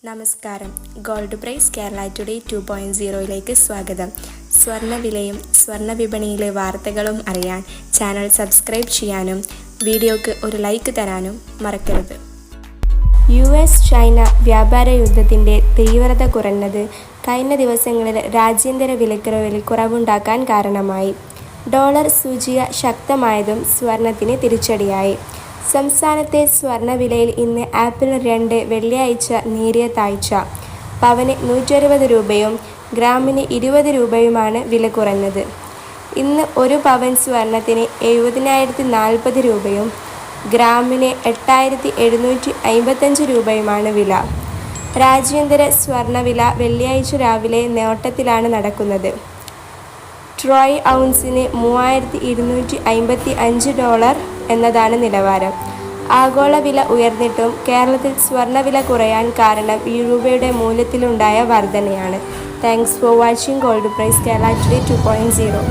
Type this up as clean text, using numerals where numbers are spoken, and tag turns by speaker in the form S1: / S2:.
S1: നമസ്കാരം. Gold price Kerala today 2.0യിലേക്ക് സ്വാഗതം. സ്വർണ്ണവിലയും സ്വർണ്ണ വിപണിയിലെ വാർത്തകളും അറിയാൻ ചാനൽ സബ്സ്ക്രൈബ് ചെയ്യാനും വീഡിയോക്ക് ഒരു ലൈക്ക് തരാനും മറക്കരുത്. US-ചൈന വ്യാപാര യുദ്ധത്തിൻ്റെ തീവ്രത കുറഞ്ഞത് കഴിഞ്ഞ ദിവസങ്ങളിൽ രാജ്യാന്തര വിലക്കുറവിൽ കുറവുണ്ടാക്കാൻ കാരണമായി. ഡോളർ സൂചിക ശക്തമായതും സ്വർണത്തിന് തിരിച്ചടിയായി. സംസ്ഥാനത്തെ സ്വർണ്ണവിലയിൽ ഇന്ന് ഏപ്രിൽ 2 വെള്ളിയാഴ്ച നേരിയ താഴ്ച. പവന് 160 രൂപയും ഗ്രാമിന് 20 രൂപയുമാണ് വില കുറഞ്ഞത്. ഇന്ന് ഒരു പവൻ സ്വർണത്തിന് 70,040 രൂപയും ഗ്രാമിന് 8,755 രൂപയുമാണ് വില. രാജ്യാന്തര സ്വർണ്ണവില വെള്ളിയാഴ്ച രാവിലെ നേട്ടത്തിലാണ് നടക്കുന്നത്. ട്രോയ് ഔൺസിന് $3,255 എന്നതാണ് നിലവാരം. ആഗോള വില ഉയർന്നിട്ടും കേരളത്തിൽ സ്വർണ്ണവില കുറയാൻ കാരണം രൂപയുടെ മൂല്യത്തിലുണ്ടായ വർധനയാണ്. Thanks for watching gold price Kerala today 2.0.